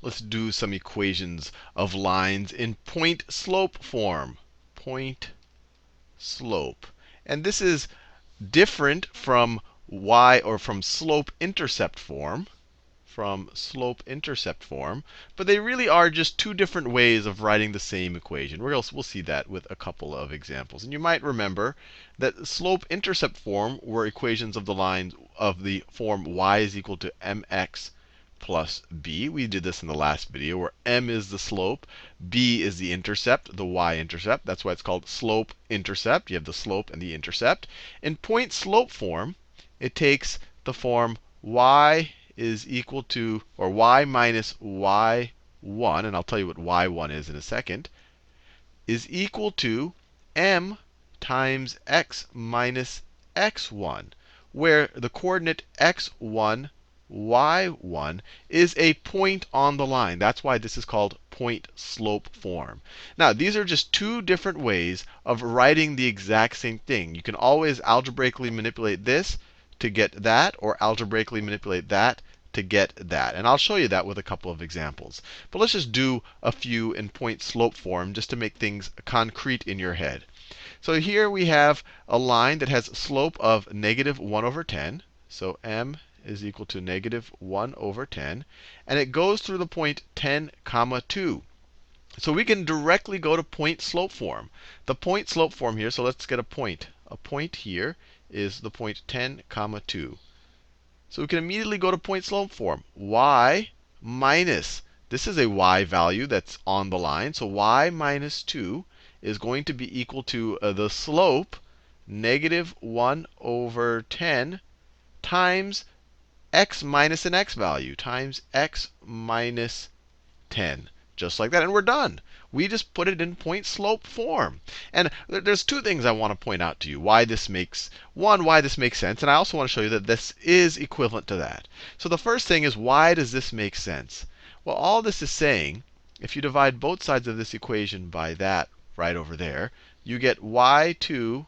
let's do some equations of lines in point-slope form. Point slope. And this is different from from slope-intercept form. But they really are just two different ways of writing the same equation. We'll see that with a couple of examples. And you might remember that slope-intercept form were equations of the lines of the form y is equal to mx plus b. We did this in the last video, where m is the slope, b is the intercept, the y-intercept. That's why it's called slope-intercept. You have the slope and the intercept. In point-slope form, it takes the form y is equal to, or y minus y1, and I'll tell you what y1 is in a second, is equal to m times x minus x1, where the coordinate x1, y1 is a point on the line. That's why this is called point-slope form. Now, these are just two different ways of writing the exact same thing. You can always algebraically manipulate this to get that, or algebraically manipulate that to get that. And I'll show you that with a couple of examples. But let's just do a few in point-slope form just to make things concrete in your head. So here we have a line that has slope of negative 1 over 10. So m is equal to negative 1 over 10. And it goes through the point 10, comma 2. So we can directly go to point-slope form. The point-slope form here, so let's get a point. A point here is the point 10, comma 2. So we can immediately go to point-slope form. Y minus, this is a y value that's on the line. So y minus 2 is going to be equal to the slope, negative 1 over 10, times x minus an x value, times x minus 10. Just like that. And we're done. We just put it in point-slope form. And there's two things I want to point out to you. Why this makes sense. And I also want to show you that this is equivalent to that. So the first thing is, why does this make sense? Well, all this is saying, if you divide both sides of this equation by that right over there, you get y2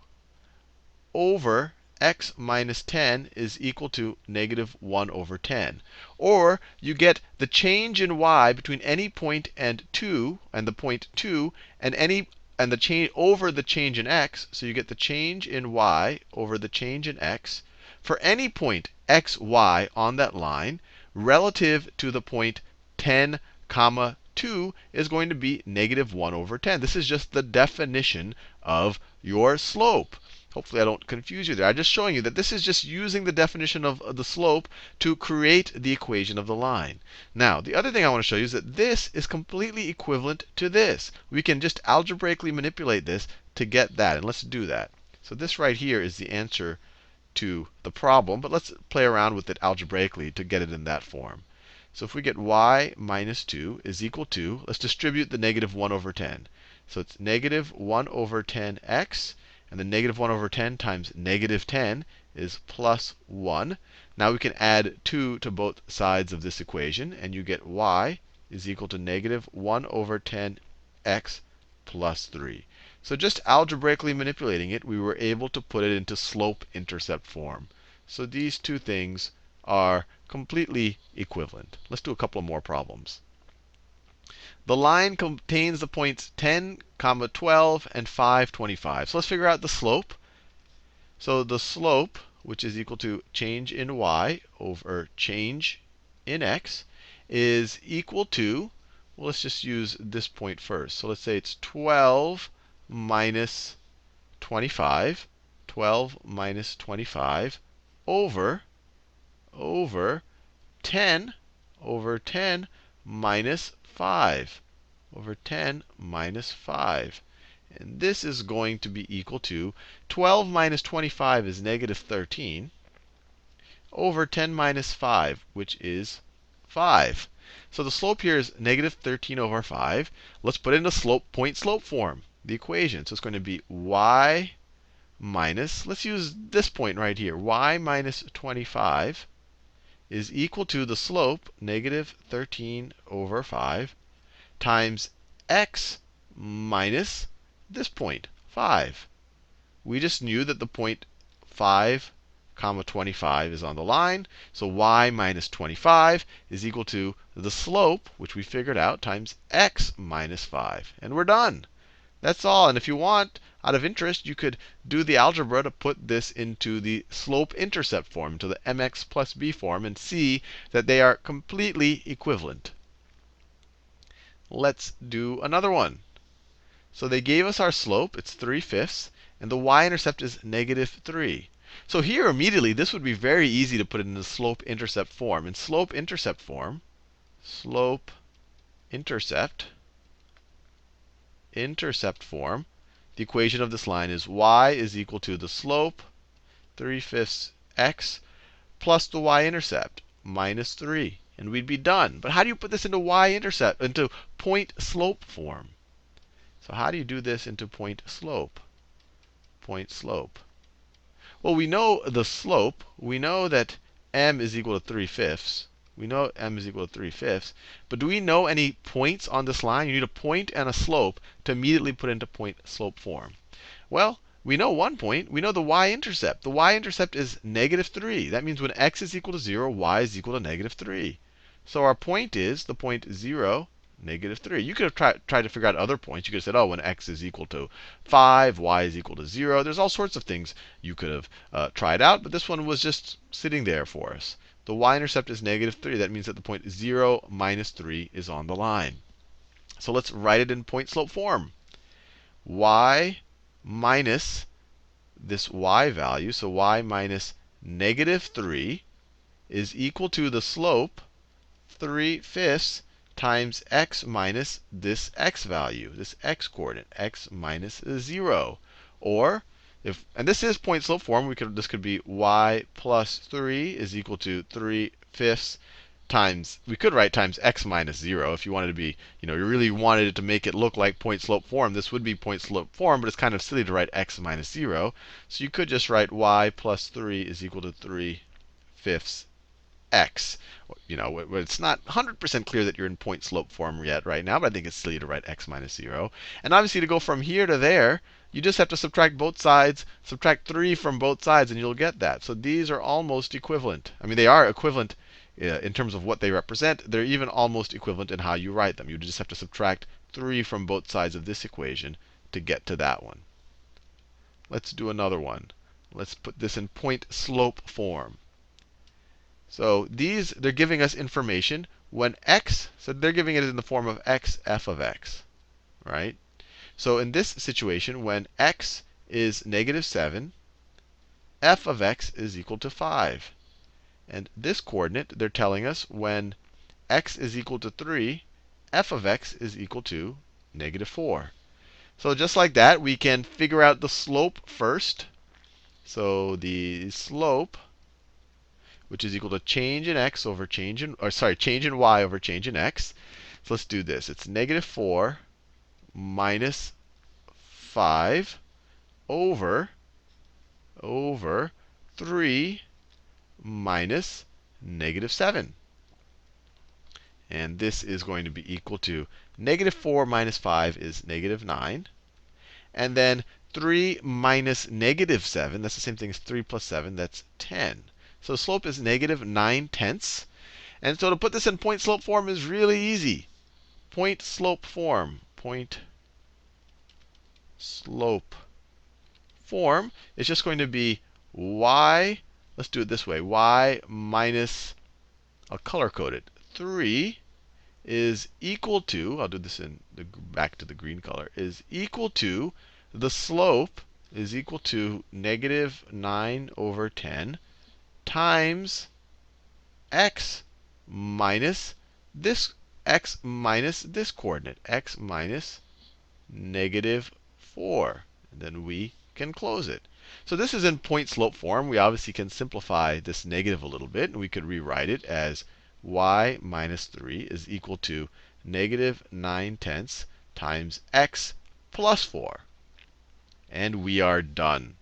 over x minus 10 is equal to negative 1 over 10. Or you get the change in y between any point and 2, and the point 2, and the change over the change in x. So you get the change in y over the change in x for any point x, y on that line relative to the point 10, comma 2 is going to be negative 1 over 10. This is just the definition of your slope. Hopefully I don't confuse you there. I'm just showing you that this is just using the definition of the slope to create the equation of the line. Now, the other thing I want to show you is that this is completely equivalent to this. We can just algebraically manipulate this to get that. And let's do that. So this right here is the answer to the problem. But let's play around with it algebraically to get it in that form. So if we get y minus 2 is equal to, let's distribute the negative 1 over 10. So it's negative 1 over 10x. And the negative 1 over 10 times negative 10 is plus 1. Now we can add 2 to both sides of this equation. And you get y is equal to negative 1 over 10x plus 3. So just algebraically manipulating it, we were able to put it into slope-intercept form. So these two things are completely equivalent. Let's do a couple of more problems. The line contains the points 10, 12, and 5, 25. So let's figure out the slope. So the slope, which is equal to change in y over change in x, is equal to, well, let's just use this point first. So let's say it's 12 minus 25. 12 minus 25 over 10 minus 5 over 10 minus 5. And this is going to be equal to 12 minus 25 is negative 13 over 10 minus 5, which is 5. So the slope here is negative 13 over 5. Let's put it in a point-slope form, the equation. So it's going to be y minus, let's use this point right here, y minus 25 is equal to the slope, negative 13 over 5, times x minus this point, 5. We just knew that the point 5, comma 25 is on the line. So y minus 25 is equal to the slope, which we figured out, times x minus 5. And we're done. That's all. And if you want, out of interest, you could do the algebra to put this into the slope-intercept form, to the mx plus b form, and see that they are completely equivalent. Let's do another one. So they gave us our slope. It's 3/5, and the y-intercept is -3. So here, immediately, this would be very easy to put it in the slope-intercept form. In slope-intercept form, intercept form, the equation of this line is y is equal to the slope, 3/5 x, plus the y-intercept, -3. And we'd be done. But how do you put this into y-intercept, into point slope form? So how do you do this into point slope? Point slope. Well, we know the slope. We know that m is equal to 3/5. We know m is equal to 3/5. But do we know any points on this line? You need a point and a slope to immediately put into point slope form. Well, we know one point. We know the y-intercept. The y-intercept is -3. That means when x is equal to 0, y is equal to -3. So our point is the point 0, -3. You could have tried to figure out other points. You could have said, oh, when x is equal to 5, y is equal to 0. There's all sorts of things you could have tried out. But this one was just sitting there for us. The y-intercept is -3. That means that the point 0, -3 is on the line. So let's write it in point slope form. Y minus this y value, so y minus -3 is equal to the slope, 3/5 times x minus this x value, this x coordinate, x minus 0. Or, and this is point slope form, this could be y plus 3 is equal to 3/5 times, we could write times x minus 0 if you wanted to be, you really wanted it to make it look like point slope form. This would be point slope form, but it's kind of silly to write x minus 0. So you could just write y plus 3 is equal to 3/5 x. It's not 100% clear that you're in point slope form yet right now, but I think it's silly to write x minus 0. And obviously, to go from here to there, you just have to subtract both sides, subtract 3 from both sides, and you'll get that. So these are almost equivalent. I mean, they are equivalent in terms of what they represent. They're even almost equivalent in how you write them. You just have to subtract 3 from both sides of this equation to get to that one. Let's do another one. Let's put this in point slope form. So they're giving us information when x, so they're giving it in the form of x f of x, right? So in this situation, when x is -7, f of x is equal to 5. And this coordinate, they're telling us when x is equal to 3, f of x is equal to -4. So just like that, we can figure out the slope first. So the slope, which is equal to change in x over change in, change in y over change in x. So let's do this. It's -4 minus 5 over 3 minus -7. And this is going to be equal to -4 minus 5 is -9. And then 3 minus -7, that's the same thing as 3 plus 7, that's 10. So the slope is -9/10. And so to put this in point slope form is really easy. Point slope form. Point slope form is just going to be y, let's do it this way, y minus, I'll color code it, 3 is equal to, I'll do this in back to the green color, is equal to, the slope is equal to -9/10 times x minus this coordinate, x minus -4. And then we can close it. So this is in point slope form. We obviously can simplify this negative a little bit, and we could rewrite it as y minus 3 is equal to -9/10 times x plus 4. And we are done.